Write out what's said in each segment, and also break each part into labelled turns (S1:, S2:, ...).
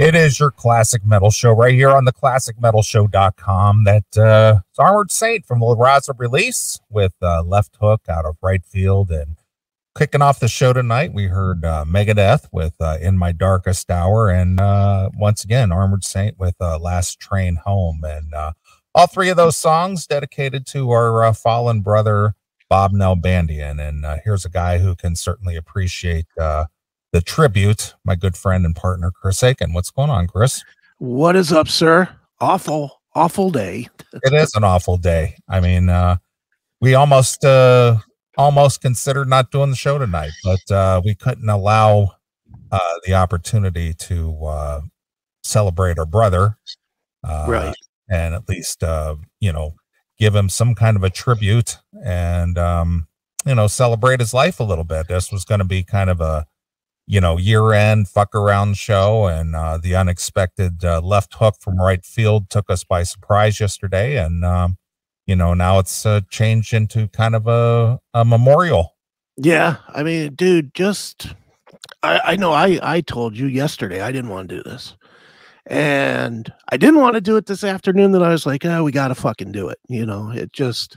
S1: It is your classic metal show right here on the classicmetalshow.com. That Armored Saint from the La Raza release with Left Hook out of right field. And kicking off the show tonight, we heard Megadeth with In My Darkest Hour. And once again, Armored Saint with Last Train Home. And all three of those songs dedicated to our fallen brother, Bob Nalbandian. And here's a guy who can certainly appreciate the tribute, my good friend and partner, Chris Aiken. What's going on, Chris?
S2: What is up, sir? Awful day.
S1: It is an awful day. I mean, we almost considered not doing the show tonight, but we couldn't allow the opportunity to celebrate our brother.
S2: Right.
S1: And at least, give him some kind of a tribute and, celebrate his life a little bit. This was going to be kind of a, year-end fuck around show, and the unexpected left hook from right field took us by surprise yesterday, and now it's changed into kind of a memorial.
S2: Yeah, I mean, dude, I know I told you yesterday I didn't want to do this, and I didn't want to do it this afternoon. That I was like, we gotta fucking do it. It just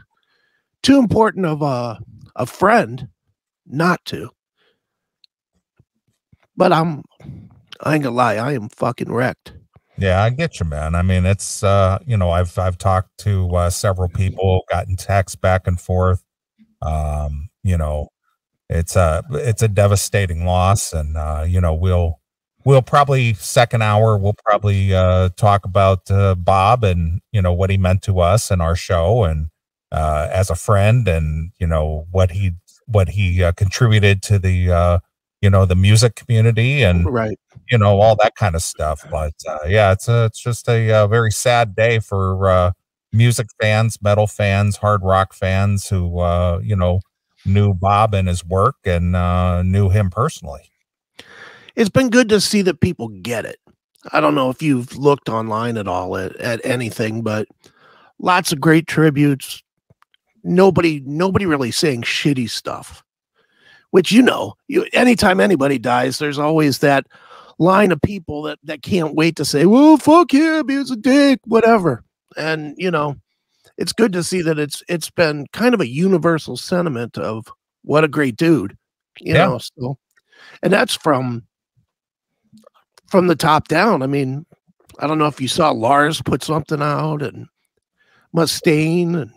S2: too important of a friend not to. But I ain't gonna lie, I am fucking wrecked.
S1: Yeah, I get you, man. I mean, it's I've talked to several people, gotten texts back and forth. It's a devastating loss, and we'll probably second hour we'll probably talk about Bob and what he meant to us and our show, and as a friend, and what he contributed to the the music community, and
S2: right,
S1: all that kind of stuff. But it's just a very sad day for music fans, metal fans, hard rock fans who knew Bob and his work and knew him personally.
S2: It's been good to see that people get it. I don't know if you've looked online at all at anything, but lots of great tributes. Nobody really saying shitty stuff. Which, anytime anybody dies, there's always that line of people that can't wait to say, well, fuck him, he was a dick, whatever. And, it's good to see that it's been kind of a universal sentiment of what a great dude, you know. So, and that's from the top down. I mean, I don't know if you saw Lars put something out, and Mustaine, and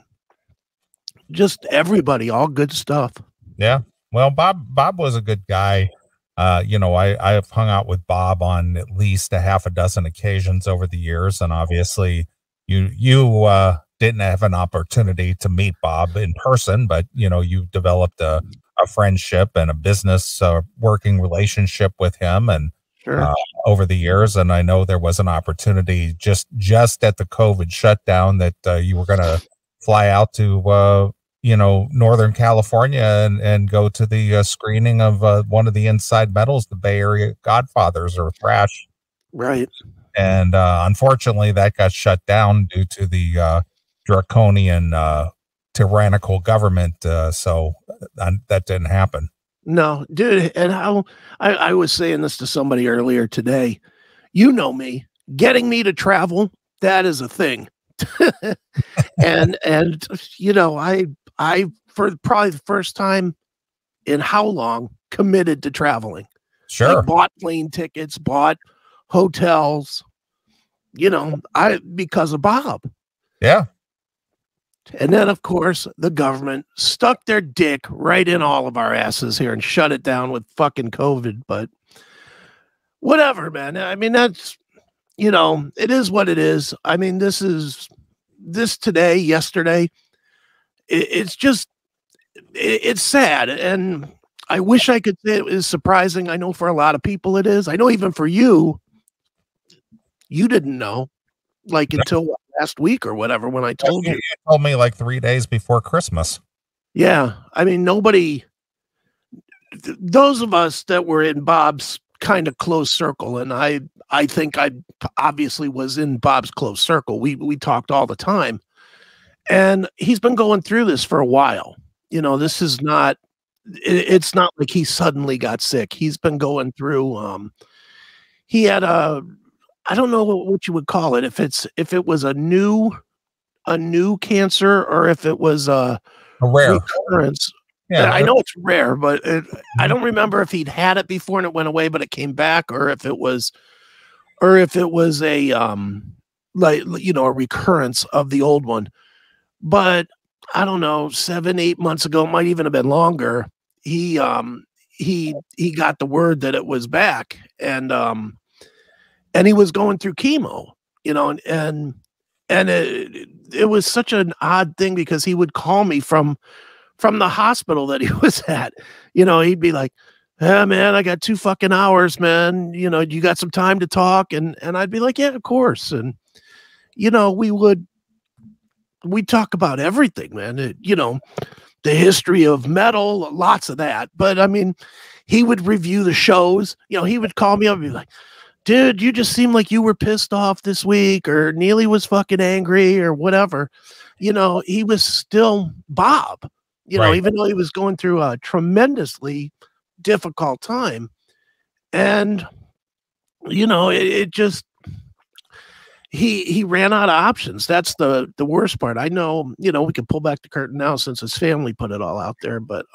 S2: just everybody, all good stuff.
S1: Yeah. Well, Bob was a good guy. I've hung out with Bob on at least a half a dozen occasions over the years. And obviously you didn't have an opportunity to meet Bob in person, but, you developed a friendship and a business working relationship with him. And
S2: sure.
S1: Over the years. And I know there was an opportunity just at the COVID shutdown that you were going to fly out to, Northern California and go to the screening of one of the Inside Metals, the Bay Area Godfathers or Thrash.
S2: Right.
S1: And unfortunately that got shut down due to the draconian tyrannical government. So that didn't happen.
S2: No, dude. And how I was saying this to somebody earlier today, me, getting me to travel, that is a thing. and I for probably the first time in how long committed to traveling.
S1: Sure.
S2: Like bought plane tickets, bought hotels, because of Bob.
S1: Yeah.
S2: And then of course the government stuck their dick right in all of our asses here and shut it down with fucking COVID. But whatever, man. I mean, that's, it is what it is. I mean, this today, yesterday, it's sad. And I wish I could say it was surprising. I know for a lot of people it is. I know even for you didn't know, like until last week or whatever, when I told you.
S1: You told me like 3 days before Christmas.
S2: Yeah. I mean, those of us that were in Bob's kind of close circle, and I think I obviously was in Bob's close circle. We talked all the time, and he's been going through this for a while. This is not, it's not like he suddenly got sick. He's been going through, he had a I don't know what you would call it. If it was a new cancer or if it was a
S1: rare
S2: recurrence.
S1: Yeah,
S2: I know it's rare, but I
S1: Mhm.
S2: don't remember if he'd had it before and it went away, but it came back, or if it was a like, you know, a recurrence of the old one. But I don't know, 7, 8 months ago, might even have been longer. He got the word that it was back, and he was going through chemo, you know, and it was such an odd thing because he would call me from the hospital that he was at. You know, he'd be like, "Hey, man, I got 2 fucking hours, man. You know, you got some time to talk?" And I'd be like, "Yeah, of course." And you know, we'd talk about everything, man. You know, the history of metal, lots of that. But I mean, he would review the shows. You know, he would call me up and be like, "Dude, you just seemed like you were pissed off this week," or "Neeley was fucking angry," or whatever. You know, he was still Bob, you know, even though he was going through a tremendously difficult time. And, you know, it just, he ran out of options. That's the worst part. I know, you know, we can pull back the curtain now since his family put it all out there, but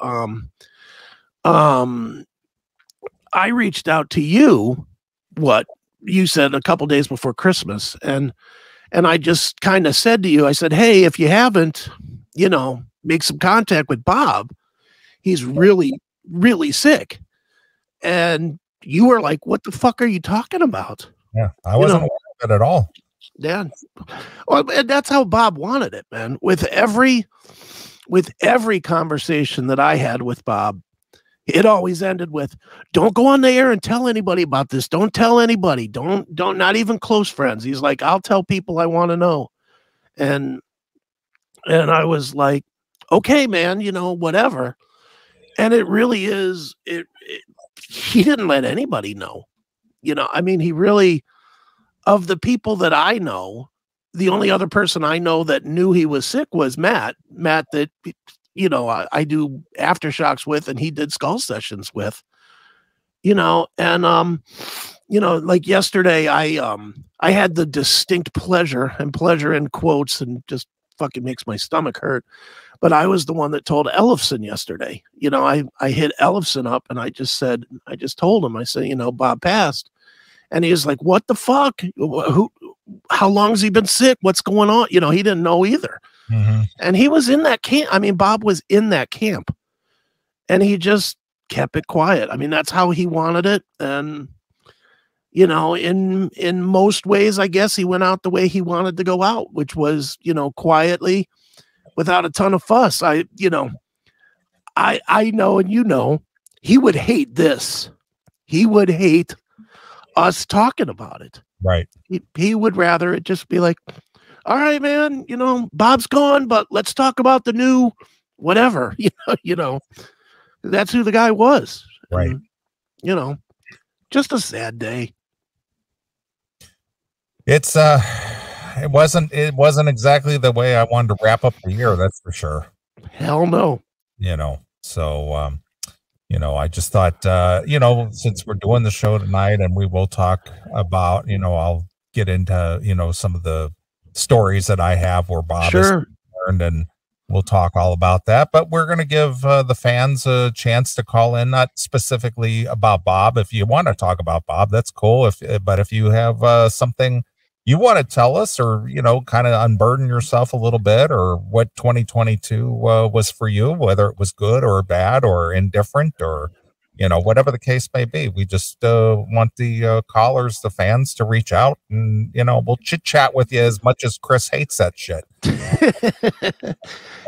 S2: I reached out to you, what you said, a couple days before Christmas, and I just kind of said to you, I said, "Hey, if you haven't, you know, make some contact with Bob. He's really, really sick." And you were like, "What the fuck are you talking about?"
S1: Yeah, I wasn't aware of it at all.
S2: Yeah. Well, and that's how Bob wanted it, man. With every conversation that I had with Bob, it always ended with, "Don't go on the air and tell anybody about this. Don't tell anybody. Don't, not even close friends." He's like, "I'll tell people I want to know." And I was like, "Okay, man, you know, whatever." And it really is, he didn't let anybody know. You know, I mean, he really, of the people that I know, the only other person I know that knew he was sick was Matt that, you know, I do aftershocks with, and he did skull sessions with, you know. And you know, like yesterday, I had the distinct pleasure, and pleasure in quotes, and just fucking makes my stomach hurt, but I was the one that told Ellefson yesterday. You know, I hit Ellefson up, and I just told him, I said, you know, Bob passed. And he was like, "What the fuck? How long has he been sick? What's going on?" You know, he didn't know either.
S1: Mm-hmm.
S2: And he was in that camp. I mean, Bob was in that camp, and he just kept it quiet. I mean, that's how he wanted it. And, you know, in most ways, I guess he went out the way he wanted to go out, which was, you know, quietly, without a ton of fuss. I know, and you know, he would hate this. He would hate us talking about it.
S1: Right.
S2: He would rather it just be like, "All right, man, you know, Bob's gone, but let's talk about the new whatever." You know, that's who the guy was.
S1: Right.
S2: And, you know, just a sad day.
S1: It's it wasn't exactly the way I wanted to wrap up the year, that's for sure.
S2: Hell no.
S1: You know, so you know, I just thought, you know, since we're doing the show tonight, and we will talk about, you know, I'll get into, you know, some of the stories that I have where Bob is concerned, and we'll talk all about that. But we're going to give the fans a chance to call in, not specifically about Bob. If you want to talk about Bob, that's cool. But if you have something you want to tell us, or, you know, kind of unburden yourself a little bit, or what 2022 was for you, whether it was good or bad or indifferent, or, you know, whatever the case may be. We just want the callers, the fans, to reach out, and, you know, we'll chit chat with you as much as Chris hates that shit.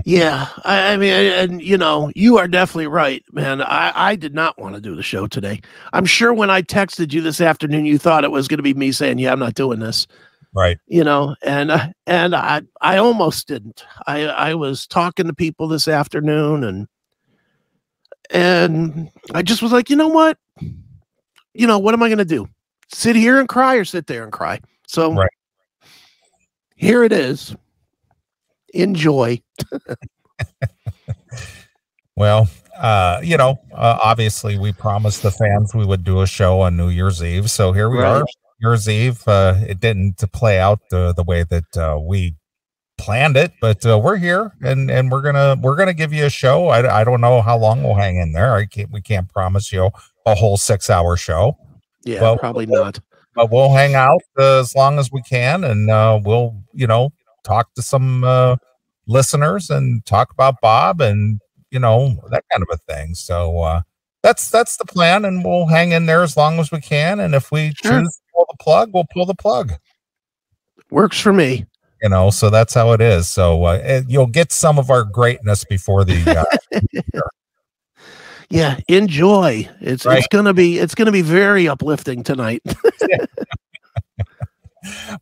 S2: Yeah, I mean, and you know, you are definitely right, man. I did not want to do the show today. I'm sure when I texted you this afternoon, you thought it was going to be me saying, "Yeah, I'm not doing this."
S1: Right.
S2: You know, and I almost didn't. I was talking to people this afternoon, and I just was like, you know what? You know, what am I going to do? Sit here and cry, or sit there and cry? So here it is. Enjoy.
S1: Well, you know, obviously we promised the fans we would do a show on New Year's Eve, so here we are. Year's Eve. It didn't play out the way that we planned it, but we're here, and we're gonna give you a show. I don't know how long we'll hang in there. We can't promise you a whole 6-hour show.
S2: Yeah,
S1: But
S2: probably not.
S1: But we'll hang out as long as we can, and we'll talk to some listeners and talk about Bob and that kind of a thing. So that's the plan, and we'll hang in there as long as we can. And if we choose to pull the plug, we'll pull the plug.
S2: Works for me.
S1: So that's how it is. So you'll get some of our greatness before the
S2: yeah, enjoy. It's gonna be very uplifting tonight.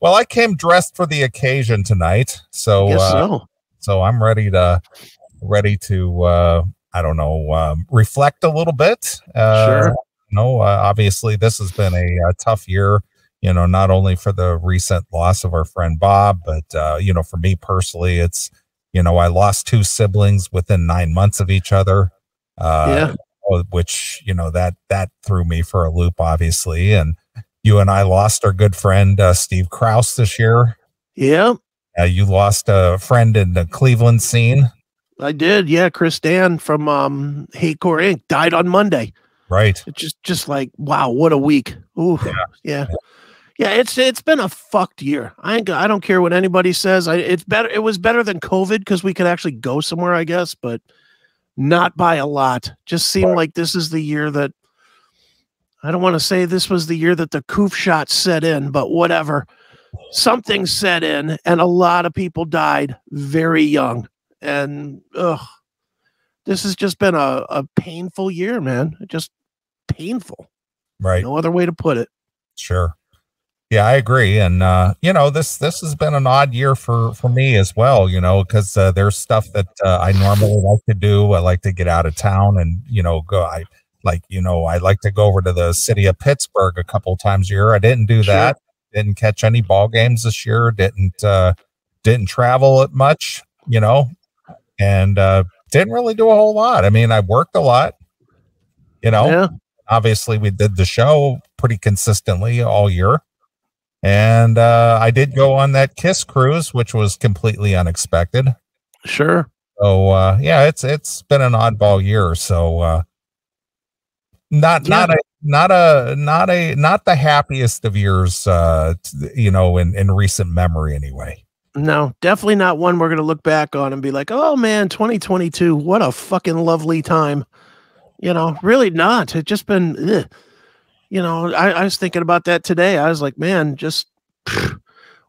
S1: Well, I came dressed for the occasion tonight, so so I'm ready to I don't know, reflect a little bit.
S2: Sure.
S1: Obviously this has been a tough year, not only for the recent loss of our friend Bob, but for me personally, it's I lost 2 siblings within 9 months of each other. Which that threw me for a loop, obviously. And you and I lost our good friend Steve Krause this year.
S2: Yeah.
S1: You lost a friend in the Cleveland scene.
S2: I did. Yeah, Chris Dan from Hate Core Inc. died on Monday.
S1: Right.
S2: It's just like, wow, what a week. Ooh, yeah. It's been a fucked year. I don't care what anybody says. It was better than COVID because we could actually go somewhere, I guess, but not by a lot. Just seemed like this is the year that I don't want to say this was the year that the coof shot set in, but whatever. Something set in, and a lot of people died very young. And this has just been a painful year, man. Just painful.
S1: Right.
S2: No other way to put it.
S1: Sure. Yeah, I agree. And, this has been an odd year for me as well, because there's stuff that I normally like to do. I like to get out of town and, go. I like to go over to the city of Pittsburgh a couple times a year. I didn't do that. Didn't catch any ball games this year. Didn't travel it much, and didn't really do a whole lot. I mean, I worked a lot, Obviously we did the show pretty consistently all year. And I did go on that Kiss cruise, which was completely unexpected.
S2: Sure.
S1: So it's been an oddball year. So not the happiest of years, in recent memory anyway.
S2: No, definitely not one we're gonna look back on and be like, oh man, 2022, what a fucking lovely time. Really not. It's just been. I was thinking about that today. I was like, man, just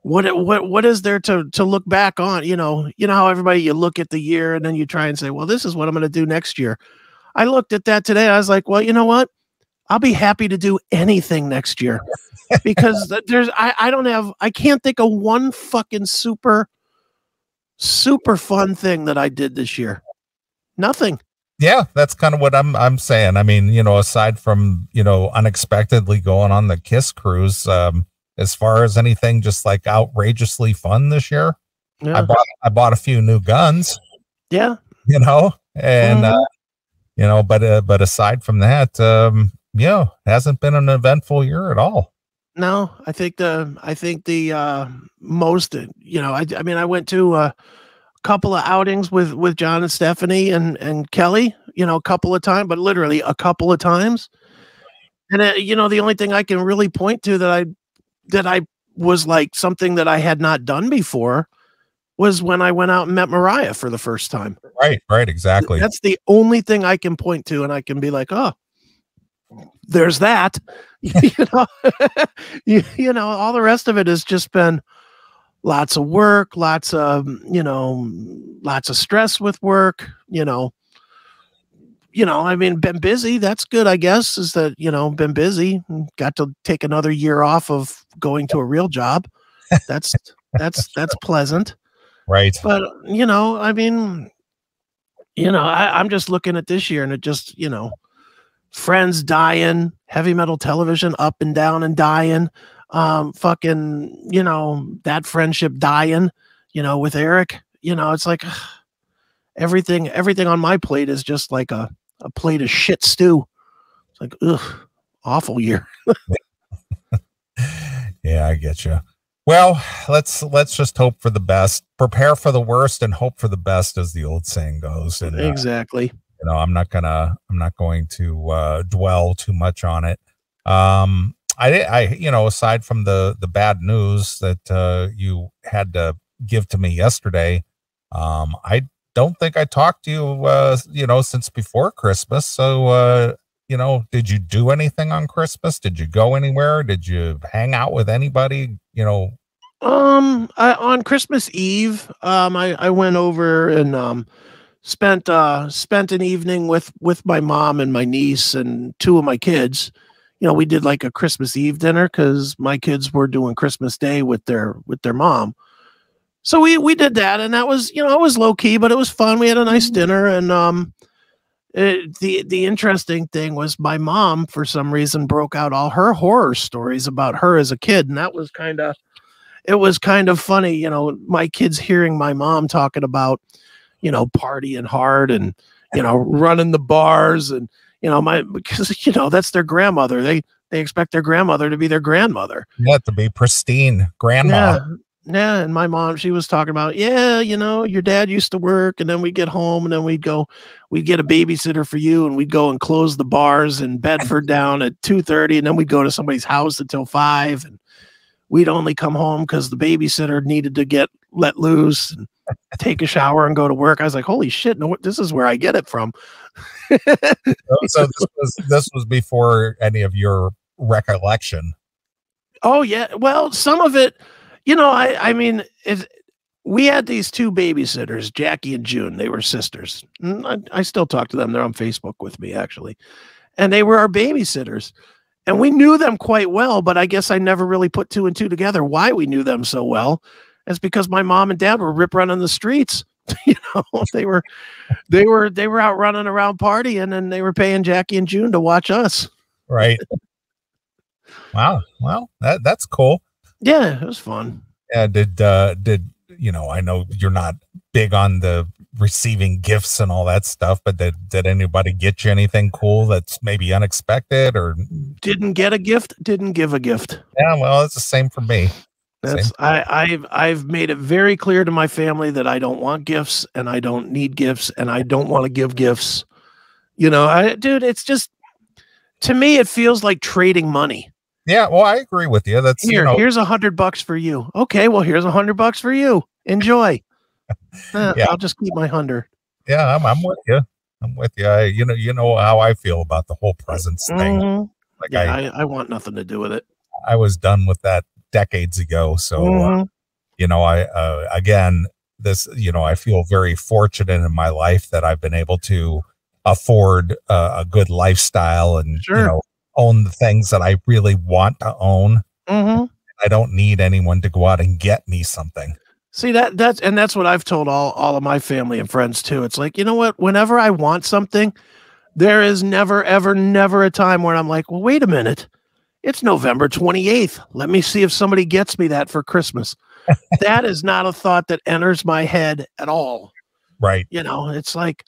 S2: what is there to look back on? You know how everybody, you look at the year and then you try and say, well, this is what I'm going to do next year. I looked at that today. I was like, well, you know what? I'll be happy to do anything next year because I can't think of one fucking super fun thing that I did this year. Nothing.
S1: Yeah, that's kind of what I'm saying. I mean, aside from, unexpectedly going on the Kiss cruise, as far as anything just like outrageously fun this year, I bought a few new guns. Yeah. And but aside from that, hasn't been an eventful year at all.
S2: No, I think the most, I went to a couple of outings with John and Stephanie and Kelly, a couple of times, but literally a couple of times. And the only thing I can really point to that I was like something that I had not done before was when I went out and met Mariah for the first time.
S1: Right, exactly.
S2: That's the only thing I can point to, and I can be like, oh, there's that. All the rest of it has just been lots of work, lots of stress with work, been busy. That's good, I guess, is that, been busy, got to take another year off of going to a real job. That's pleasant.
S1: Right.
S2: But, I'm just looking at this year and it just, friends dying, heavy metal television up and down and dying. That friendship dying, with Eric, it's like everything on my plate is just like a plate of shit stew. It's like, ugh, awful year.
S1: Yeah, I get you. Well, let's just hope for the best, prepare for the worst, and hope for the best, as the old saying goes. And
S2: Exactly.
S1: I'm not going to dwell too much on it. Aside from the bad news that you had to give to me yesterday, I don't think I talked to you, since before Christmas. So, did you do anything on Christmas? Did you go anywhere? Did you hang out with anybody?
S2: On Christmas Eve, I went over and spent an evening with my mom and my niece and two of my kids. We did like a Christmas Eve dinner because my kids were doing Christmas Day with their mom. So we did that, and that was, it was low key, but it was fun. We had a nice dinner, and the interesting thing was my mom, for some reason, broke out all her horror stories about her as a kid, and that was kind of funny. My kids hearing my mom talking about, partying hard and, running the bars and, because, that's their grandmother. They expect their grandmother to be their grandmother.
S1: Yeah, to be pristine grandma.
S2: Yeah. Yeah. And my mom, she was talking about, your dad used to work, and then we'd get home, and then we'd get a babysitter for you, and we'd go and close the bars in Bedford down at 2:30, and then we'd go to somebody's house until 5, and we'd only come home because the babysitter needed to get let loose and take a shower and go to work. I was like, holy shit, no, this is where I get it from.
S1: So this was before any of your recollection.
S2: Oh yeah. Well, some of it, I mean, we had these two babysitters, Jackie and June. They were sisters. I still talk to them. They're on Facebook with me, actually. And they were our babysitters. And we knew them quite well, but I guess I never really put two and two together why we knew them so well. It's because my mom and dad were rip running the streets. They were out running around partying, and they were paying Jackie and June to watch us.
S1: Right. Wow. Well, that's cool.
S2: Yeah, it was fun.
S1: Yeah. Did I know you're not big on the receiving gifts and all that stuff, but did anybody get you anything cool that's maybe unexpected, or
S2: didn't get a gift, didn't give a gift?
S1: Yeah, well, it's the same for me.
S2: I've made it very clear to my family that I don't want gifts, and I don't need gifts, and I don't want to give gifts. Dude, it's just, to me, it feels like trading money.
S1: Yeah, well, I agree with you. That's
S2: here's $100 for you. Okay, well, here's $100 for you. Enjoy.
S1: Yeah.
S2: I'll just keep my 100.
S1: Yeah, I'm with you. I'm with you. You know how I feel about the whole presents thing.
S2: Mm-hmm. Like, yeah, I want nothing to do with it.
S1: I was done with that decades ago. So, again, this, I feel very fortunate in my life that I've been able to afford a good lifestyle and, own the things that I really want to own.
S2: Mm-hmm.
S1: I don't need anyone to go out and get me something.
S2: See, that's what I've told all of my family and friends too. It's like, you know what? Whenever I want something, there is never, ever, never a time where I'm like, well, wait a minute. It's November 28th. Let me see if somebody gets me that for Christmas. That is not a thought that enters my head at all.
S1: Right.
S2: It's like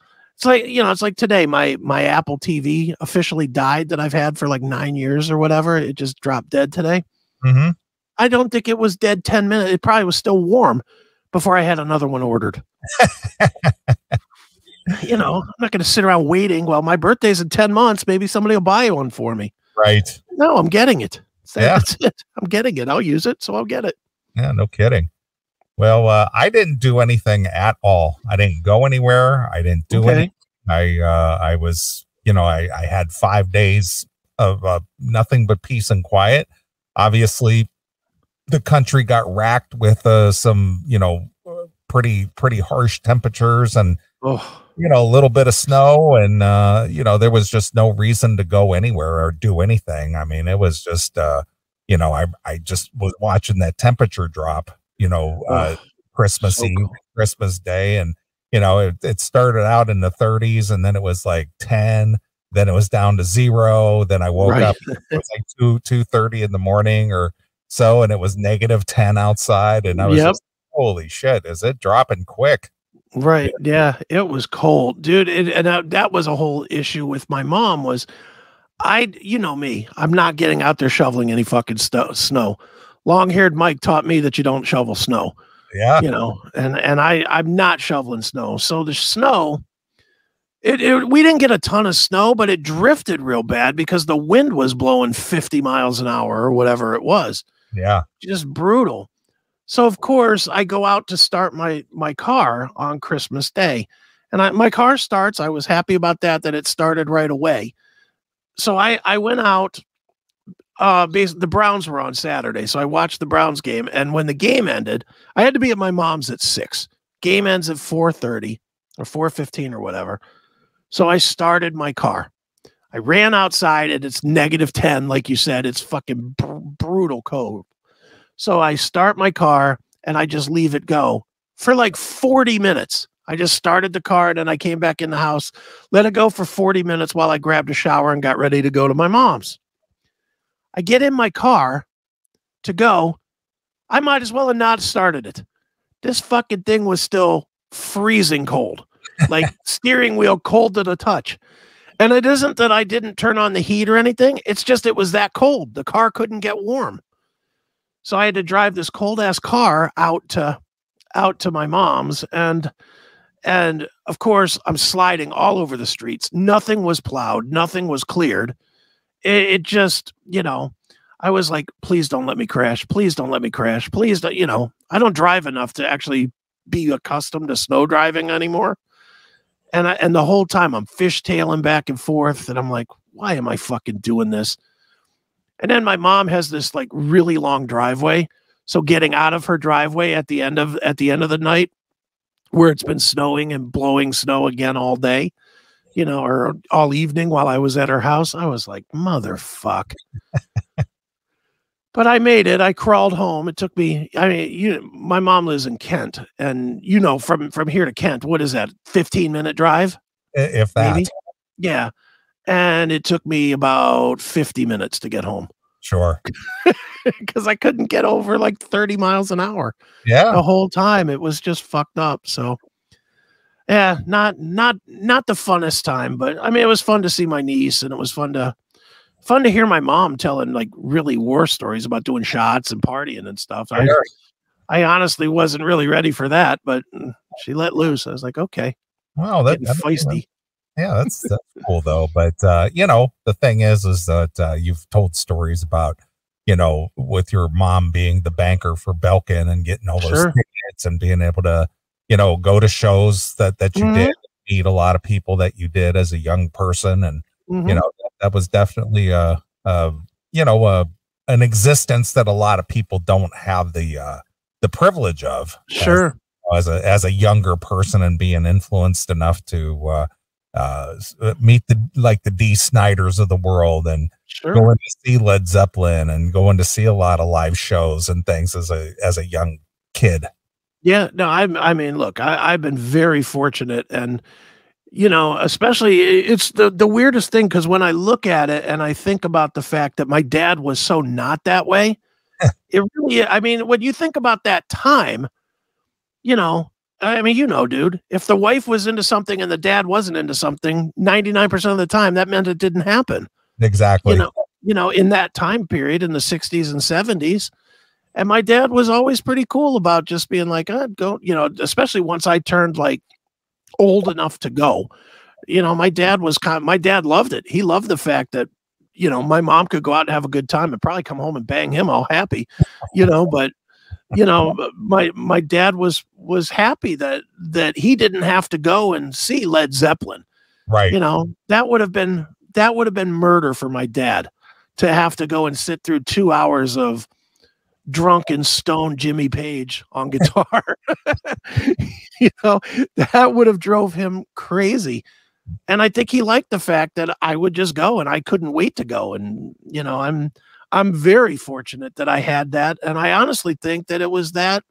S2: today, my Apple TV officially died that I've had for like 9 years or whatever. It just dropped dead today.
S1: Mm-hmm.
S2: I don't think it was dead 10 minutes. It probably was still warm before I had another one ordered. I'm not going to sit around waiting. Well, my birthday's in 10 months. Maybe somebody will buy one for me.
S1: Right.
S2: No, I'm getting it. That's it. I'm getting it. I'll use it. So I'll get it.
S1: Yeah, no kidding. Well, I didn't do anything at all. I didn't go anywhere. I didn't do anything. I was, I had 5 days of nothing but peace and quiet. Obviously, the country got racked with some, pretty harsh temperatures and, a little bit of snow. And, there was just no reason to go anywhere or do anything. I mean, it was just, I just was watching that temperature drop, Christmas Eve, cool. Christmas Day. And, it started out in the 30s, and then it was like 10, then it was down to 0. Then I woke up, it was like 2:30 in the morning or so, and it was -10 outside. And I was just, holy shit, is it dropping quick?
S2: Right. Yeah, it was cold, dude. And that was a whole issue with my mom was me, I'm not getting out there shoveling any fucking snow. long-haired Mike taught me that you don't shovel snow.
S1: Yeah.
S2: You know, and I'm not shoveling snow. So the snow, we didn't get a ton of snow, but it drifted real bad because the wind was blowing 50 miles an hour or whatever it was.
S1: Yeah.
S2: Just brutal. So of course I go out to start my car on Christmas Day, and my car starts. I was happy about that it started right away. So I went out. The Browns were on Saturday, so I watched the Browns game. And when the game ended, I had to be at my mom's at 6. Game ends at 4:30 or 4:15 or whatever. So I started my car. I ran outside, and it's -10, like you said. It's fucking brutal cold. So I start my car, and I just leave it go for like 40 minutes. I just started the car, and then I came back in the house, let it go for 40 minutes while I grabbed a shower and got ready to go to my mom's. I get in my car to go. I might as well have not started it. This fucking thing was still freezing cold, like steering wheel cold to the touch. And it isn't that I didn't turn on the heat or anything. It's just it was that cold. The car couldn't get warm. So I had to drive this cold ass car out to my mom's. And of course, I'm sliding all over the streets. Nothing was plowed. Nothing was cleared. It just, you know, I was like, please don't let me crash. Please don't let me crash. Please don't, you know, I don't drive enough to actually be accustomed to snow driving anymore. And the whole time I'm fishtailing back and forth. And I'm like, why am I fucking doing this? And then my mom has this like really long driveway. So getting out of her driveway at the end of the night where it's been snowing and blowing snow again all day, you know, or all evening while I was at her house, I was like, motherfuck. But I made it. I crawled home. It took me, I mean, my mom lives in Kent, and you know, from here to Kent, what is that? 15-minute drive?
S1: If that.
S2: Maybe? Yeah. And it took me about 50 minutes to get home.
S1: Sure.
S2: Because I couldn't get over like 30 miles an hour.
S1: Yeah.
S2: The whole time. It was just fucked up. So yeah, not the funnest time, but I mean, it was fun to see my niece, and it was fun to hear my mom telling like really war stories about doing shots and partying and stuff. I honestly wasn't really ready for that, but she let loose. I was like, okay.
S1: Wow, that's
S2: feisty.
S1: Yeah, that's cool though. But you know, the thing is that you've told stories about, you know, with your mom being the banker for Belkin and getting all those tickets and being able to, you know, go to shows that you did, meet a lot of people that you did as a young person. And, you know, that was definitely you know, an existence that a lot of people don't have the privilege of.
S2: Sure.
S1: As a younger person, and being influenced enough to meet the D. Snyders of the world, and going to see Led Zeppelin, and going to see a lot of live shows and things as a young kid.
S2: Yeah, no, I mean, look, I've been very fortunate, and you know, especially it's the weirdest thing, because when I look at it and I think about the fact that my dad was so not that way, it really, I mean, when you think about that time, you know, I mean, you know, dude, if the wife was into something and the dad wasn't into something, 99% of the time, that meant it didn't happen.
S1: Exactly.
S2: You know, in that time period in the 60s and 70s. And my dad was always pretty cool about just being like, go, you know, especially once I turned like old enough to go, you know, my dad loved it. He loved the fact that, you know, my mom could go out and have a good time and probably come home and bang him all happy, you know, but you know, my dad was happy that he didn't have to go and see Led Zeppelin.
S1: Right.
S2: You know, that would have been murder for my dad to have to go and sit through 2 hours of drunken stone Jimmy Page on guitar. You know, that would have drove him crazy. And I think he liked the fact that I would just go, and I couldn't wait to go. And, you know, I'm very fortunate that I had that. And I honestly think that it was that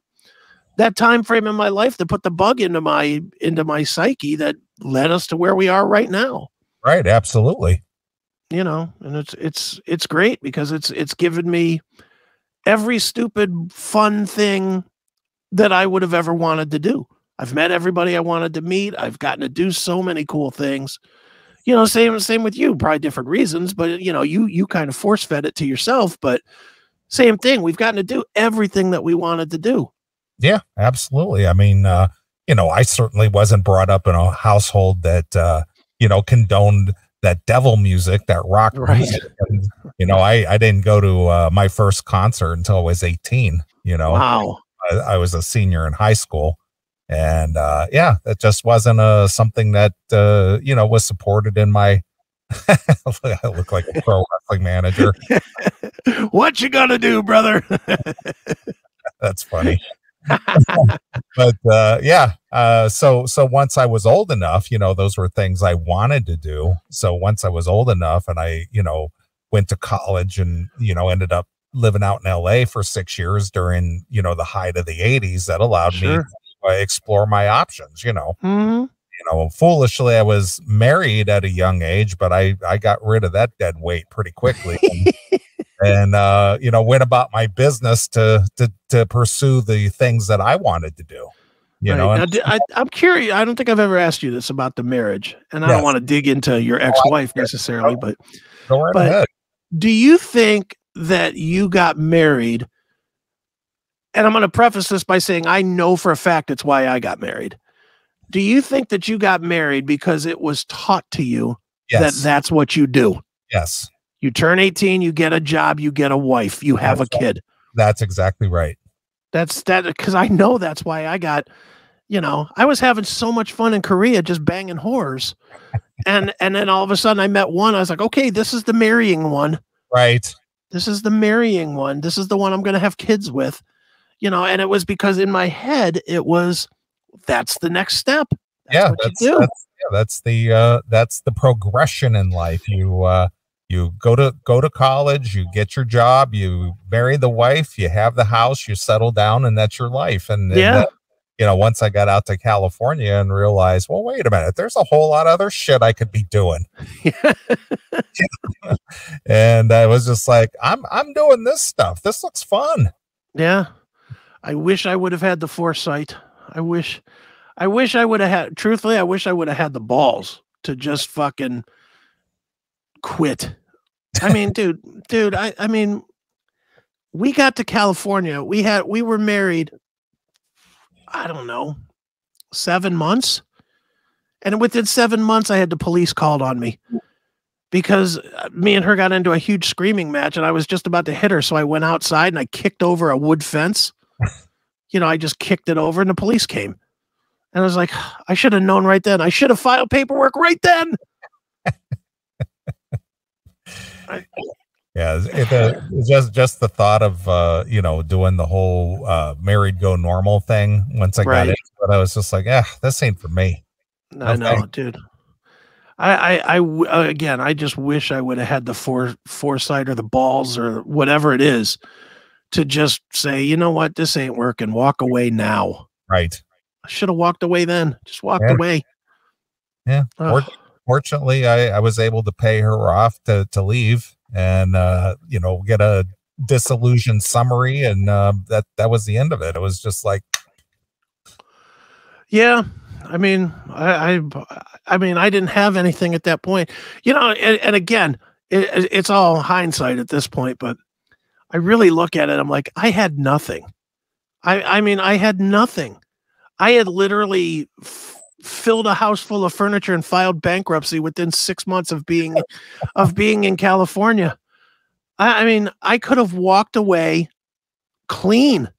S2: time frame in my life that put the bug into my psyche that led us to where we are right now.
S1: Right. Absolutely.
S2: You know, and it's great because it's given me every stupid fun thing that I would have ever wanted to do. I've met everybody I wanted to meet. I've gotten to do so many cool things. You know, same with you, probably different reasons, but you know, you kind of force fed it to yourself. But Same thing. We've gotten to do everything that we wanted to do.
S1: Yeah, absolutely. I mean, I certainly wasn't brought up in a household that, condoned that devil music, that rock music. And, I didn't go to my first concert until I was 18,
S2: Wow.
S1: I was a senior in high school. And that just wasn't something that, was supported in my, I look like a pro wrestling manager.
S2: What you gonna do, brother?
S1: That's funny. But so once I was old enough, those were things I wanted to do. So once I was old enough and I, went to college and, ended up living out in LA for 6 years during, the height of the 80s, that allowed me to explore my options,
S2: Mm-hmm.
S1: Foolishly I was married at a young age, but I got rid of that dead weight pretty quickly. And went about my business to pursue the things that I wanted to do.
S2: Now, I'm curious. I don't think I've ever asked you this about the marriage, and I don't want to dig into your ex-wife necessarily, but
S1: go right ahead.
S2: Do you think that you got married? And I'm going to preface this by saying I know for a fact it's why I got married. Do you think that you got married because it was taught to you that that's what you do?
S1: Yes.
S2: You turn 18, you get a job, you get a wife, you have a kid.
S1: That's exactly right.
S2: That's because I know that's why I got, I was having so much fun in Korea just banging whores. And then all of a sudden I met one. I was like, okay, this is the marrying one.
S1: Right.
S2: This is the marrying one. This is the one I'm going to have kids with, and it was because in my head, it was, that's the next step. That's
S1: the progression in life. You go to college, you get your job, you marry the wife, you have the house, you settle down, and that's your life. And once I got out to California and realized, well, wait a minute, there's a whole lot of other shit I could be doing. And I was just like, I'm doing this stuff. This looks fun.
S2: Yeah. I wish I would have had the foresight. I wish I would have had, truthfully, I wish I would have had the balls to just fucking quit. I mean, dude, I mean, we got to California. We were married, I don't know, 7 months. And within 7 months, I had the police called on me because me and her got into a huge screaming match and I was just about to hit her. So I went outside and I kicked over a wood fence. I just kicked it over and the police came. And I was like, I should have known right then. I should have filed paperwork right then.
S1: It's just the thought of doing the whole married go normal thing. Once I got into it, I was just like, this ain't for me.
S2: I know, dude. I just wish I would have had the foresight or the balls or whatever it is to just say, you know what, this ain't working. Walk away now.
S1: Right.
S2: I should have walked away then. Just walked away.
S1: Yeah. Fortunately, I was able to pay her off to leave and, get a disillusioned summary. And that was the end of it. It was just like.
S2: Yeah. I mean, I didn't have anything at that point, and again, it's all hindsight at this point, but I really look at it. I'm like, I had nothing. I mean, I had nothing. I had literally filled a house full of furniture and filed bankruptcy within 6 months of being in California. I mean, I could have walked away clean,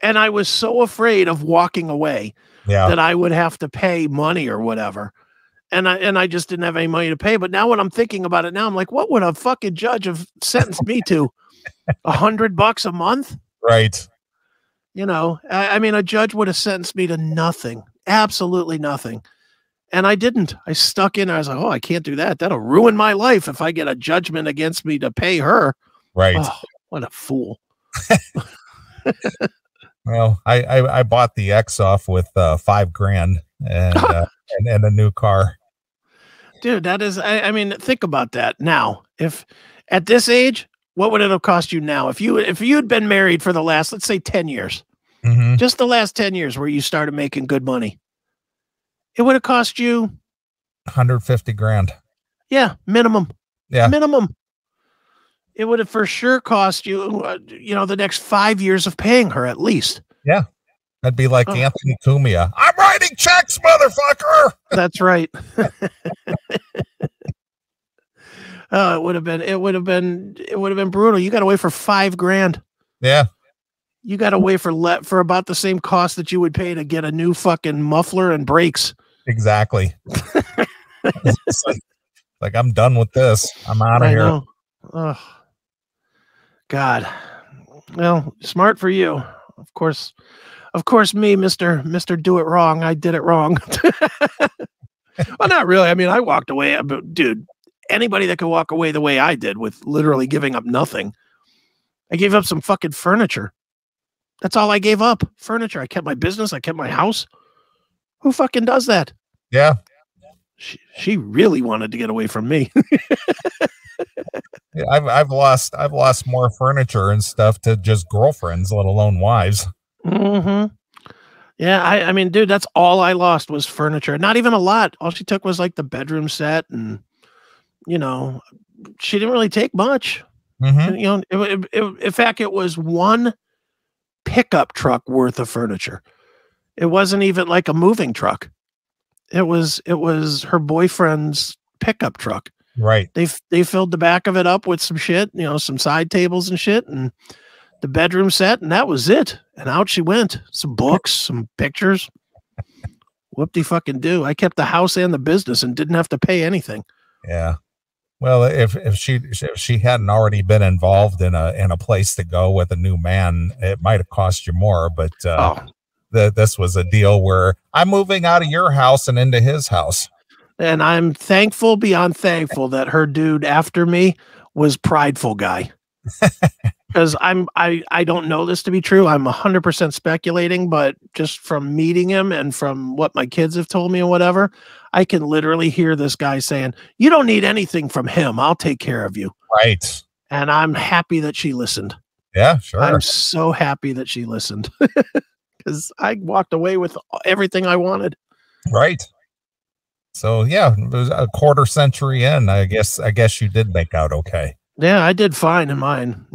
S2: and I was so afraid of walking away that I would have to pay money or whatever. And I just didn't have any money to pay. But now when I'm thinking about it now, I'm like, what would a fucking judge have sentenced me to? $100 a month?
S1: Right.
S2: I mean, a judge would have sentenced me to nothing, absolutely nothing. And I didn't. I stuck in. I was like, oh, I can't do that. That'll ruin my life if I get a judgment against me to pay her.
S1: Right.
S2: Oh, what a fool.
S1: Well, I bought the X off with $5,000 and a new car.
S2: Dude, that is, I mean, think about that now. If at this age, what would it have cost you now? If you had been married for the last, let's say 10 years, just the last 10 years where you started making good money, it would have cost you
S1: $150,000.
S2: Yeah, minimum.
S1: Yeah.
S2: Minimum. it would have for sure cost you, the next 5 years of paying her at least.
S1: Yeah. That'd be like Anthony Cumia. I'm writing checks, motherfucker.
S2: That's right. It would have been brutal. You got to wait for $5,000.
S1: Yeah.
S2: You got to wait for about the same cost that you would pay to get a new fucking muffler and brakes.
S1: Exactly. It's like I'm done with this. I'm out of here.
S2: Oh, God. Well, smart for you. Of course, me, Mr. Do It Wrong. I did it wrong. Well, not really. I mean, I walked away, but dude, anybody that could walk away the way I did with literally giving up nothing. I gave up some fucking furniture. That's all I gave up. Furniture. I kept my business. I kept my house. Who fucking does that?
S1: Yeah.
S2: She really wanted to get away from me.
S1: Yeah, I've lost more furniture and stuff to just girlfriends, let alone wives.
S2: Mm-hmm. Yeah, I mean, dude, that's all I lost was furniture. Not even a lot. All she took was like the bedroom set, and she didn't really take much.
S1: Mm-hmm.
S2: In fact, it was one pickup truck worth of furniture. It wasn't even like a moving truck. It was her boyfriend's pickup truck.
S1: Right.
S2: They filled the back of it up with some shit, some side tables and shit, and the bedroom set, and that was it. And out she went. Some books, some pictures. Whoop-de-fucking do. I kept the house and the business and didn't have to pay anything.
S1: Yeah. Well, if she hadn't already been involved in a place to go with a new man, it might have cost you more. But this was a deal where I'm moving out of your house and into his house.
S2: And I'm thankful beyond thankful that her dude after me was prideful guy. Because I don't know this to be true. I'm 100% speculating, but just from meeting him and from what my kids have told me and whatever, I can literally hear this guy saying, "You don't need anything from him. I'll take care of you."
S1: Right.
S2: And I'm happy that she listened.
S1: Yeah, sure.
S2: I'm so happy that she listened because I walked away with everything I wanted.
S1: Right. So yeah, it was a quarter century in. I guess you did make out okay.
S2: Yeah, I did fine in mine.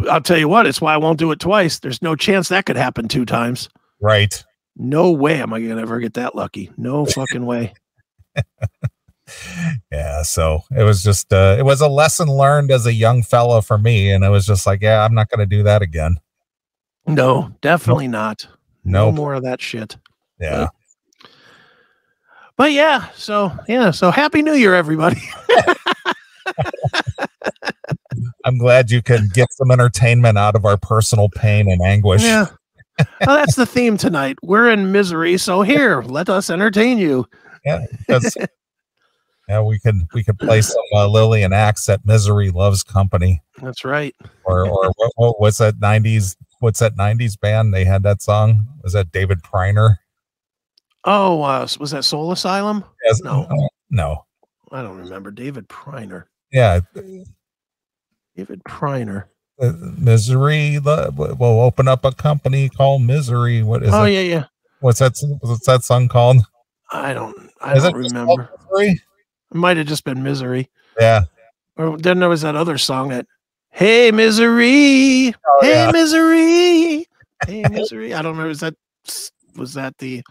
S2: I'll tell you what, it's why I won't do it twice. There's no chance that could happen 2 times.
S1: Right.
S2: No way am I going to ever get that lucky. No fucking way.
S1: Yeah. So it was just, it was a lesson learned as a young fella for me. And it was just like, yeah, I'm not going to do that again.
S2: No, definitely not. No more of that shit.
S1: Yeah.
S2: But yeah. So Happy New Year, everybody.
S1: I'm glad you can get some entertainment out of our personal pain and anguish.
S2: Yeah. Well, that's the theme tonight. We're in misery, so here, let us entertain you.
S1: Yeah, because we could play some Lily and Axe at Misery Loves Company.
S2: That's right.
S1: Or what's that 90s? What's that 90s band? They had that song. Was that David Priner?
S2: Oh, was that Soul Asylum?
S1: Yes.
S2: No. I don't remember. David Priner.
S1: Yeah.
S2: David Priner.
S1: Misery will open up a company called Misery. What is it?
S2: Oh, yeah.
S1: What's that song called?
S2: I don't remember. It might have just been Misery.
S1: Yeah.
S2: Or then there was that other song that, "Hey Misery, hey Misery, hey Misery." I don't remember. Was that the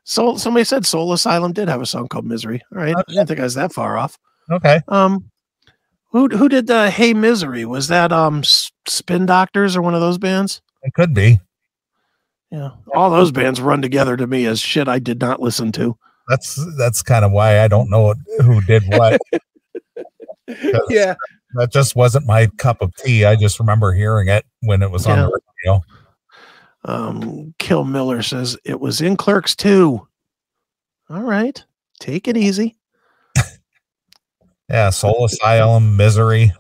S2: Soul? Somebody said Soul Asylum did have a song called Misery. All right. Okay. I didn't think I was that far off.
S1: Okay.
S2: Who did the Hey Misery? Was that Spin Doctors or one of those bands?
S1: It could be.
S2: Yeah. All those bands run together to me as shit I did not listen to.
S1: That's kind of why I don't know who did what.
S2: Yeah.
S1: That just wasn't my cup of tea. I just remember hearing it when it was on the radio.
S2: Kill Miller says it was in Clerks 2. All right. Take it easy.
S1: Yeah, Soul Asylum, Misery.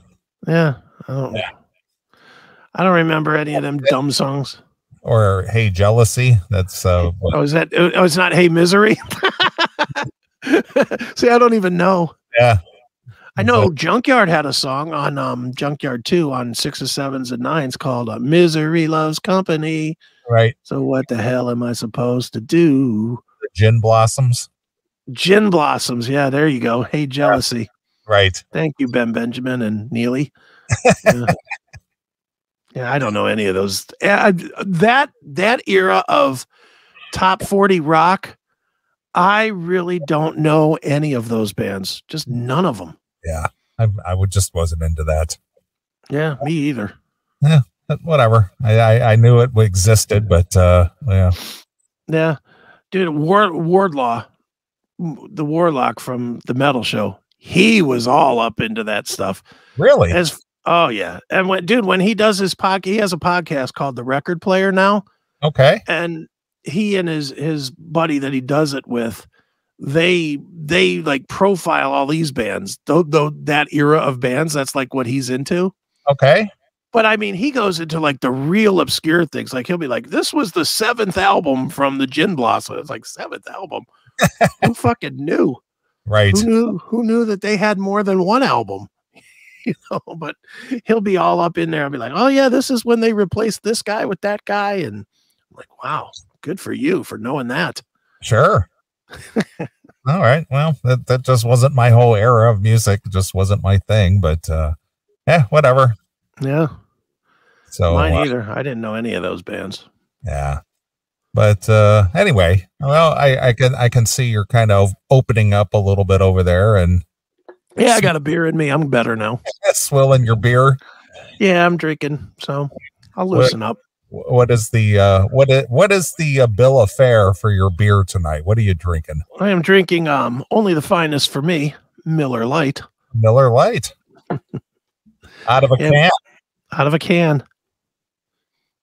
S2: Yeah. I don't remember any of them dumb songs.
S1: Or Hey Jealousy. That's
S2: it's not Hey Misery. See, I don't even know.
S1: Yeah.
S2: I know Junkyard had a song on Junkyard 2 on 6s, 7s, and 9s called Misery Loves Company.
S1: Right.
S2: So what the hell am I supposed to do?
S1: The Gin Blossoms.
S2: Gin Blossoms. Yeah, there you go. Hey Jealousy.
S1: Right.
S2: Thank you, Ben Benjamin and Neeley. Yeah. Yeah, I don't know any of those. That era of top 40 rock, I really don't know any of those bands. Just none of them.
S1: Yeah, I would just wasn't into that.
S2: Yeah, me either.
S1: Yeah, but whatever. I knew it existed, but yeah.
S2: Yeah, dude, Wardlaw, the Warlock from the Metal Show, he was all up into that stuff.
S1: Really?
S2: Oh yeah, and when he does his podcast, he has a podcast called The Record Player now.
S1: Okay.
S2: And he and his buddy that he does it with, they like profile all these bands, though that era of bands, that's like what he's into.
S1: Okay.
S2: But I mean, he goes into like the real obscure things. Like he'll be like, this was the 7th album from the Gin Blossom. It's like 7th album. Who fucking knew?
S1: Right.
S2: Who knew that they had more than one album? You know, but he'll be all up in there and be like, oh yeah, this is when they replaced this guy with that guy. And I'm like, wow, good for you for knowing that.
S1: Sure. All right. Well, that just wasn't my whole era of music. It just wasn't my thing, but yeah, whatever.
S2: Yeah.
S1: So
S2: mine either. I didn't know any of those bands.
S1: Yeah. But anyway, well, I can see you're kind of opening up a little bit over there, and
S2: yeah, I got a beer in me. I'm better now.
S1: Swilling your beer.
S2: Yeah, I'm drinking, so I'll loosen up.
S1: What is the bill of fare for your beer tonight? What are you drinking?
S2: I am drinking only the finest for me, Miller Lite.
S1: Miller Lite. Out of a can.
S2: Out of a can.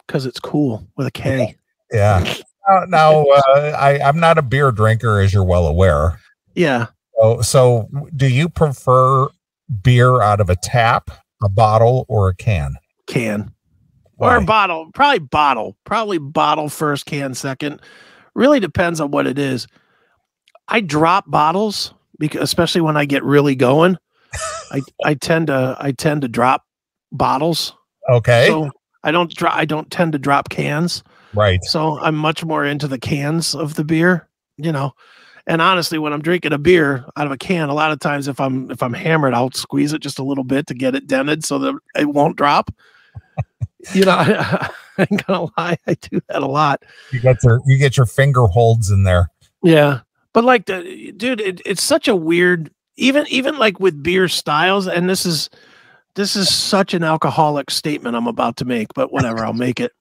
S2: Because it's cool with a K.
S1: Yeah. Now I'm not a beer drinker, as you're well aware.
S2: Yeah.
S1: So do you prefer beer out of a tap, a bottle, or a can?
S2: Can.
S1: Why?
S2: Or a bottle. Probably bottle. Probably bottle first, can second. Really depends on what it is. I drop bottles because especially when I get really going. I tend to drop bottles.
S1: Okay.
S2: So I don't tend to drop cans.
S1: Right.
S2: So I'm much more into the cans of the beer, you know. And honestly, when I'm drinking a beer out of a can, a lot of times if I'm hammered, I'll squeeze it just a little bit to get it dented so that it won't drop. You know, I ain't gonna lie, I do that a lot.
S1: You get your finger holds in there.
S2: Yeah, but like dude, it's such a weird. Even like with beer styles, and this is such an alcoholic statement I'm about to make, but whatever, I'll make it.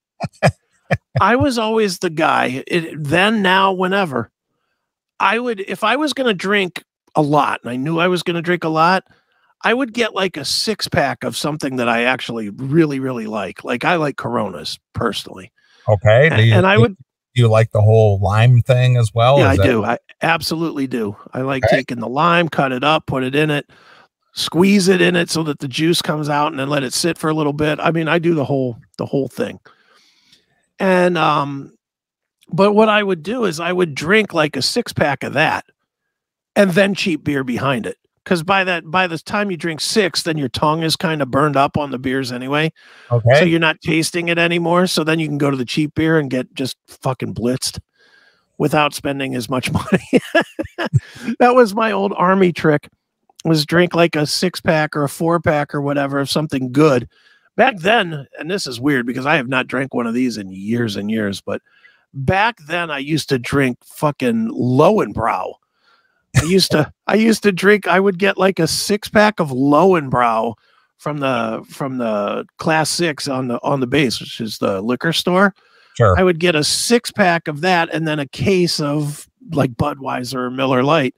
S2: I was always the guy, then, now, whenever. If I was going to drink a lot, and I knew I was going to drink a lot, I would get like a 6-pack of something that I actually really, really like. Like I like Coronas personally.
S1: Okay.
S2: Do
S1: you like the whole lime thing as well?
S2: Yeah, I do. I absolutely do. I like taking the lime, cut it up, put it in it, squeeze it in it so that the juice comes out, and then let it sit for a little bit. I mean, I do the whole thing. And but what I would do is I would drink like a 6-pack of that and then cheap beer behind it. Because by the time you drink 6, then your tongue is kind of burned up on the beers anyway.
S1: Okay.
S2: So you're not tasting it anymore. So then you can go to the cheap beer and get just fucking blitzed without spending as much money. That was my old army trick, was drink like a 6-pack or a 4-pack or whatever of something good. Back then, and this is weird because I have not drank one of these in years and years, but back then I used to drink fucking Lowenbrau. I used to drink, I would get like a 6-pack of Lowenbrau from the Class 6 on the base, which is the liquor store.
S1: Sure.
S2: I would get a 6-pack of that and then a case of like Budweiser or Miller Lite.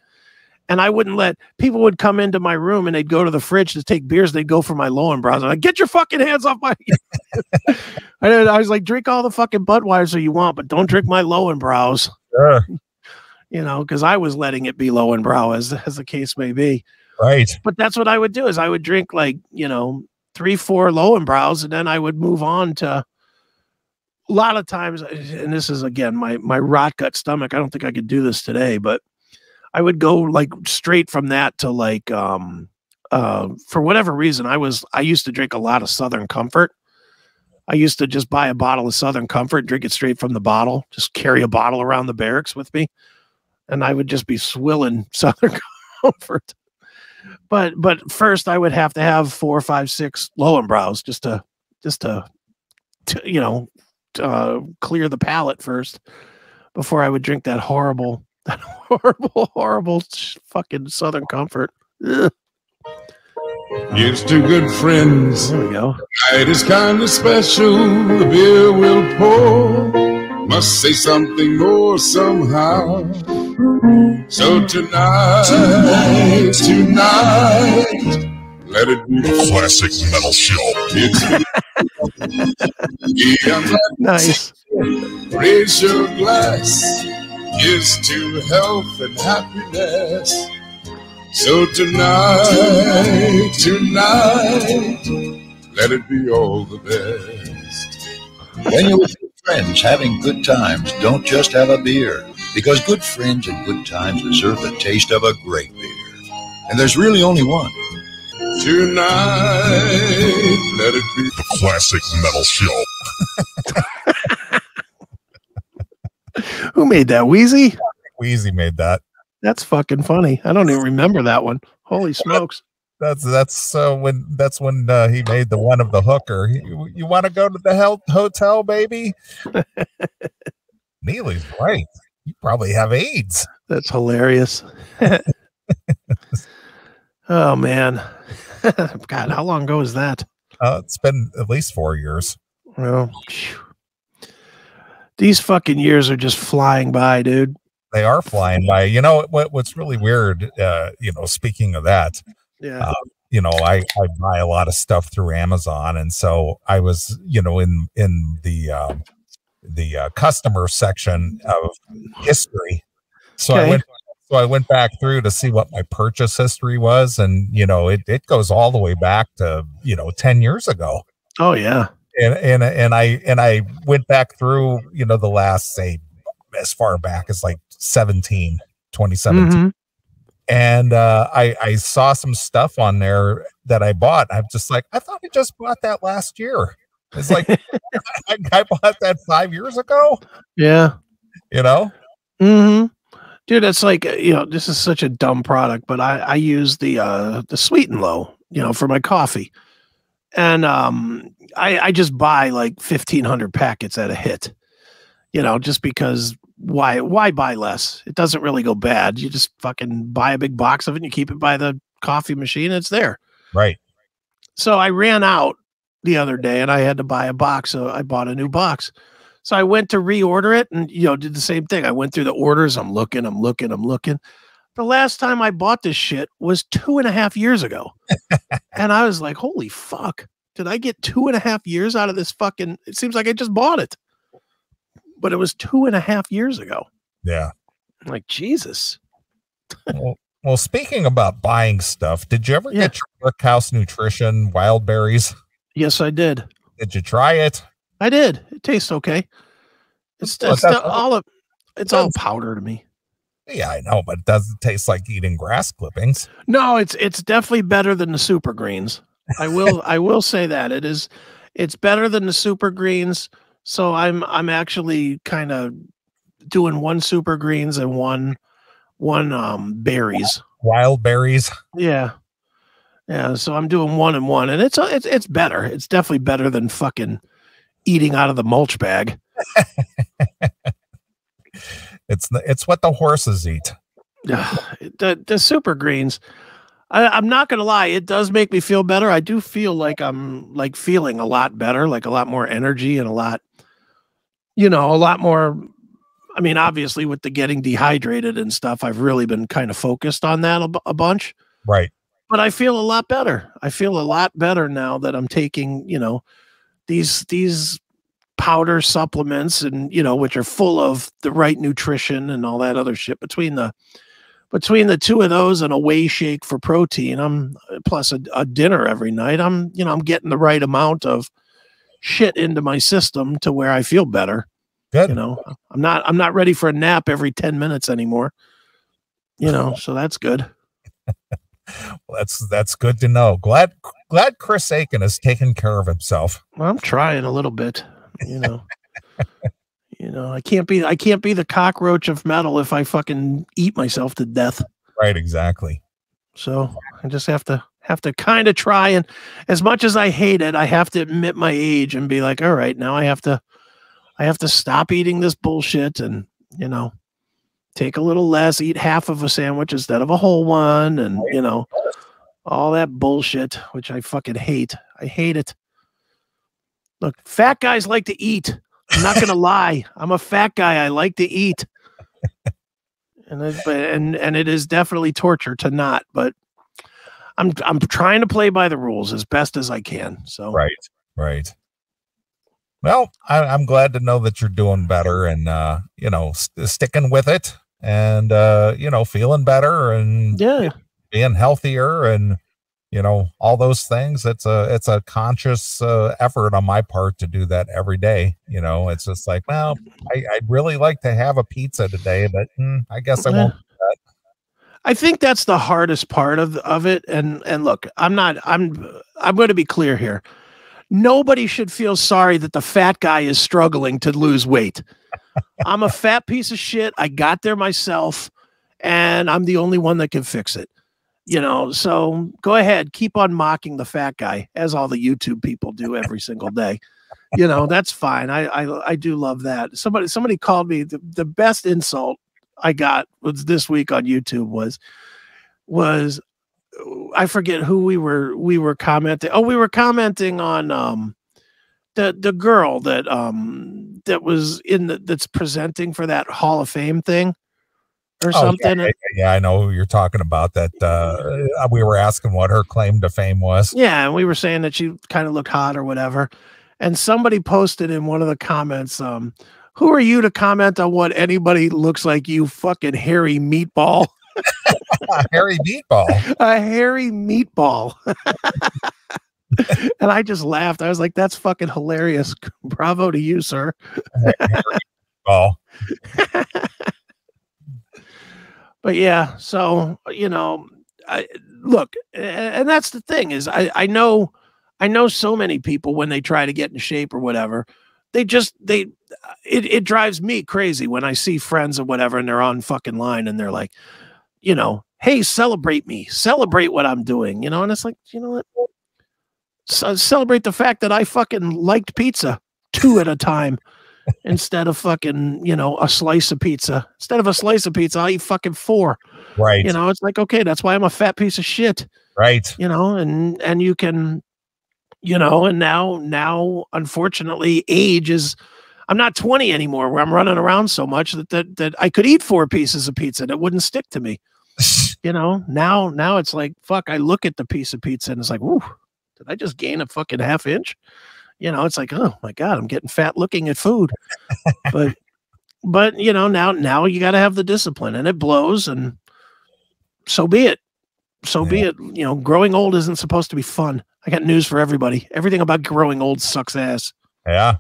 S2: And I wouldn't let people would come into my room and they'd go to the fridge to take beers. They'd go for my Lowenbrau. I'm like, get your fucking hands off my. I was like, drink all the fucking Budweiser you want, but don't drink my Lowenbraus.
S1: Sure.
S2: You know, because I was letting it be Lowenbrau as the case may be.
S1: Right.
S2: But that's what I would do is I would drink like, 3-4 Lowenbraus, and then I would move on to a lot of times. And this is again my rot gut stomach. I don't think I could do this today, but I would go like straight from that to like for whatever reason I used to drink a lot of Southern Comfort. I used to just buy a bottle of Southern Comfort, drink it straight from the bottle, just carry a bottle around the barracks with me, and I would just be swilling Southern Comfort. But first I would have to have 4, 5, 6 Lowenbrows just to clear the palate first before I would drink that horrible fucking Southern Comfort. Ugh.
S3: Here's to good friends.
S2: There we go.
S3: Night is kind of special. The beer will pour. Must say something more somehow. So tonight, let it be the classic metal show.
S2: Nice.
S3: Raise your glass. Here's to health and happiness. So tonight, let it be all the best.
S4: When you're with your friends having good times, don't just have a beer. Because good friends and good times deserve the taste of a great beer. And there's really only one.
S3: Tonight, let it be the classic metal show.
S2: Who made that? Wheezy?
S1: Wheezy made that.
S2: That's fucking funny. I don't even remember that one. Holy smokes.
S1: That's when he made the one of the hooker. You want to go to the hotel, baby? Neely's right. You probably have AIDS.
S2: That's hilarious. Oh man. God, how long ago is that?
S1: It's been at least 4 years.
S2: Well, these fucking years are just flying by, dude.
S1: They are flying by. You know what's really weird, speaking of that,
S2: yeah.
S1: I buy a lot of stuff through Amazon, and so I was, in the customer section of history. So
S2: okay.
S1: I went back through to see what my purchase history was, and it goes all the way back to 10 years ago.
S2: Oh yeah.
S1: And I went back through the last, say, as far back as like 2017.
S2: Mm-hmm.
S1: And I saw some stuff on there that I bought. I'm just like, I thought I just bought that last year. It's like I bought that 5 years ago.
S2: Yeah.
S1: Mm-hmm.
S2: Dude, it's like, this is such a dumb product, but I use the Sweet and Low, for my coffee. And I just buy like 1,500 packets at a hit, just because why buy less? It doesn't really go bad. You just fucking buy a big box of it and you keep it by the coffee machine. It's there.
S1: Right.
S2: So I ran out the other day and I had to buy a box. So I bought a new box. So I went to reorder it and, did the same thing. I went through the orders. I'm looking. The last time I bought this shit was 2.5 years ago. And I was like, holy fuck. Did I get 2.5 years out of this fucking, it seems like I just bought it, but it was 2.5 years ago.
S1: Yeah.
S2: I'm like, Jesus.
S1: Well, speaking about buying stuff, did you ever get your Cows Nutrition wild berries?
S2: Yes, I did.
S1: Did you try it? I
S2: did. It tastes okay. It's all powder to me.
S1: Yeah, I know, but it doesn't taste like eating grass clippings.
S2: No, it's definitely better than the super greens. I will say that it's better than the super greens. So I'm actually kind of doing one super greens and one berries.
S1: Wild berries.
S2: Yeah. Yeah. So I'm doing 1 and 1, and it's better. It's definitely better than fucking eating out of the mulch bag.
S1: It's what the horses eat.
S2: The super greens. I'm not gonna lie, it does make me feel better. I do feel like I'm like feeling a lot better, like a lot more energy and a lot more. I mean, obviously with the getting dehydrated and stuff, I've really been kind of focused on that a bunch.
S1: Right.
S2: But I feel a lot better. I feel a lot better now that I'm taking, these powder supplements and, which are full of the right nutrition and all that other shit. Between the two of those and a whey shake for protein, I'm plus a dinner every night. I'm getting the right amount of shit into my system to where I feel better.
S1: Good.
S2: I'm not ready for a nap every 10 minutes anymore. So that's good.
S1: Well, that's good to know. Glad Chris Aiken has taken care of himself.
S2: Well, I'm trying a little bit, I can't be the cockroach of metal if I fucking eat myself to death.
S1: Right. Exactly.
S2: So I just have to kind of try, and as much as I hate it, I have to admit my age and be like, all right, now I have to stop eating this bullshit and, you know, take a little less, eat half of a sandwich instead of a whole one, and, you know, all that bullshit, which I fucking hate. I hate it. Look, fat guys like to eat. I'm not gonna lie. I'm a fat guy. I like to eat, and it is definitely torture to not. But I'm trying to play by the rules as best as I can. So
S1: right. Well, I'm glad to know that you're doing better and you know, sticking with it, and you know, feeling better and being healthier and, you know, all those things. It's a conscious effort on my part to do that every day. You know, it's just like, well, I'd really like to have a pizza today, but I guess I won't do that.
S2: I think that's the hardest part of it. And look, I'm going to be clear here. Nobody should feel sorry that the fat guy is struggling to lose weight. I'm a fat piece of shit. I got there myself, and I'm the only one that can fix it. You know, so go ahead, keep on mocking the fat guy, as all the YouTube people do every single day. You know, that's fine. I do love that. Somebody called me the best insult I got was this week on YouTube was I forget who we were commenting. Oh, we were commenting on the girl that was that's presenting for that Hall of Fame thing. Or something.
S1: Yeah, I know who you're talking about. That we were asking what her claim to fame was.
S2: Yeah, and we were saying that she kind of looked hot or whatever. And somebody posted in one of the comments, who are you to comment on what anybody looks like, you fucking hairy meatball?
S1: A hairy meatball.
S2: A hairy meatball. And I just laughed. I was like, that's fucking hilarious. Bravo to you, sir. Hairy meatball. But yeah, so, you know, look, and that's the thing is I know so many people when they try to get in shape or whatever, it drives me crazy when I see friends or whatever, and they're on fucking line and they're like, you know, hey, celebrate me, celebrate what I'm doing, you know, and it's like, you know what? Celebrate the fact that I fucking liked pizza 2 at a time. Instead of fucking, you know, a slice of pizza. Instead of a slice of pizza, I'll eat fucking 4.
S1: Right.
S2: You know, it's like, okay, that's why I'm a fat piece of shit.
S1: Right.
S2: You know, and you can, you know, and now, unfortunately, age is, I'm not 20 anymore where I'm running around so much that I could eat 4 pieces of pizza that wouldn't stick to me. You know, now it's like, fuck, I look at the piece of pizza and it's like, whoo, did I just gain a fucking ½ inch? You know, it's like, oh my God, I'm getting fat looking at food. But you know, now you got to have the discipline, and it blows, and so be it. So be it. You know, growing old isn't supposed to be fun. I got news for everybody. Everything about growing old sucks ass.
S1: Yeah.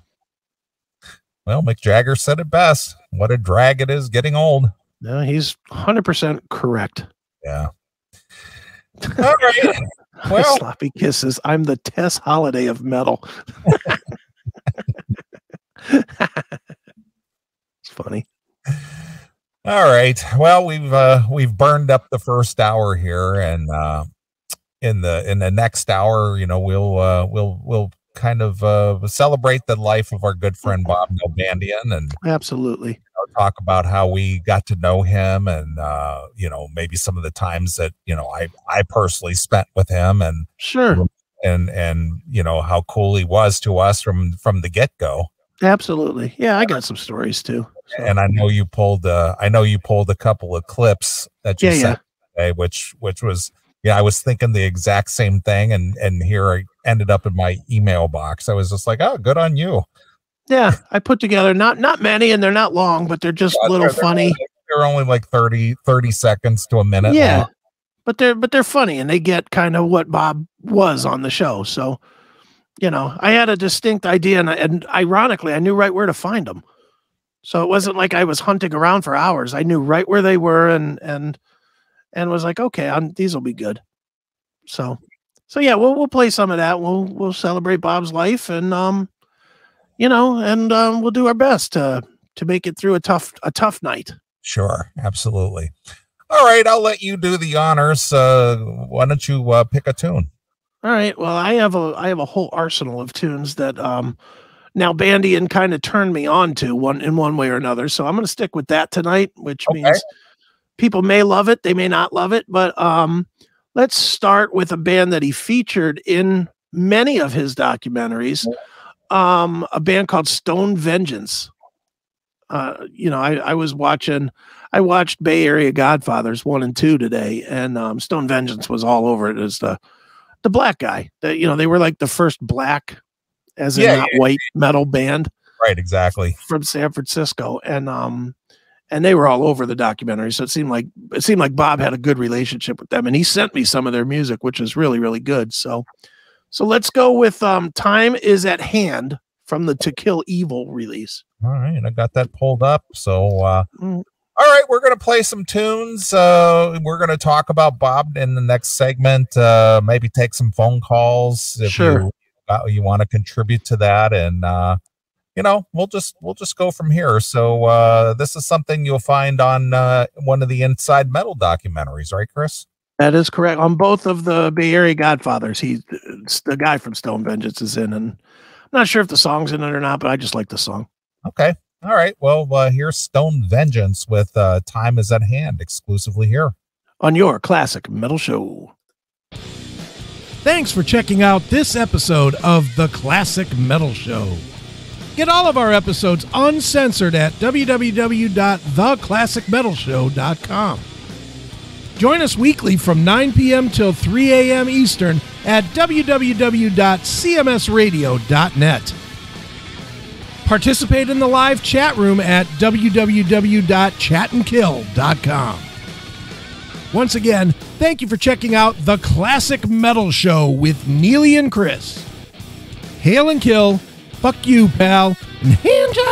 S1: Well, Mick Jagger said it best. What a drag it is getting old.
S2: No, he's 100% correct.
S1: Yeah. All right. Well,
S2: sloppy kisses. I'm the Tess Holiday of metal. It's funny.
S1: All right. Well, we've burned up the first hour here, and in the next hour, you know, we'll kind of celebrate the life of our good friend Bob Nalbandian, and
S2: absolutely,
S1: you know, talk about how we got to know him, and you know, maybe some of the times that, you know, I personally spent with him, and
S2: sure,
S1: and you know, how cool he was to us from the get-go.
S2: Absolutely. Yeah, I got some stories too. So.
S1: And I know you pulled a couple of clips that you sent today, which was, yeah, I was thinking the exact same thing, and here I ended up in my email box. I was just like, oh, good on you.
S2: Yeah, I put together not many, and they're not long, but they're just little funny.
S1: They're only like 30 seconds to a minute.
S2: Yeah, long. But they're funny, and they get kind of what Bob was on the show. So, you know, I had a distinct idea, and ironically, I knew right where to find them. So it wasn't like I was hunting around for hours. I knew right where they were, and was like, okay, these will be good. So yeah, we'll play some of that. We'll celebrate Bob's life, and you know, and we'll do our best to make it through a tough night.
S1: Sure, absolutely. All right, I'll let you do the honors. Why don't you pick a tune?
S2: All right. Well, I have a whole arsenal of tunes that Nalbandian kind of turned me on to one way or another. So I'm going to stick with that tonight, which means people may love it, they may not love it, but let's start with a band that he featured in many of his documentaries. A band called Stone Vengeance. I watched Bay Area Godfathers 1 and 2 today, and Stone Vengeance was all over it as the black guy. They were like the first black, as in not white, metal band.
S1: Right, exactly.
S2: From San Francisco. And they were all over the documentary. So it seemed like Bob had a good relationship with them, and he sent me some of their music, which is really, really good. So let's go with Time Is at Hand from the To Kill Evil release.
S1: All right, I got that pulled up. So, all right, we're going to play some tunes. We're going to talk about Bob in the next segment. Maybe take some phone calls if you want to contribute to that, and we'll just go from here. So this is something you'll find on one of the Inside Metal documentaries, right, Chris?
S2: That is correct. On both of the Bay Area Godfathers, the guy from Stone Vengeance is in, and I'm not sure if the song's in it or not, but I just like the song.
S1: Okay. All right. Well, here's Stone Vengeance with Time Is at Hand, exclusively here
S2: on your Classic Metal Show.
S5: Thanks for checking out this episode of The Classic Metal Show. Get all of our episodes uncensored at www.theclassicmetalshow.com. Join us weekly from 9 p.m. till 3 a.m. Eastern at www.cmsradio.net. Participate in the live chat room at www.chatandkill.com. Once again, thank you for checking out The Classic Metal Show with Neeley and Chris. Hail and kill, fuck you, pal, and hand job.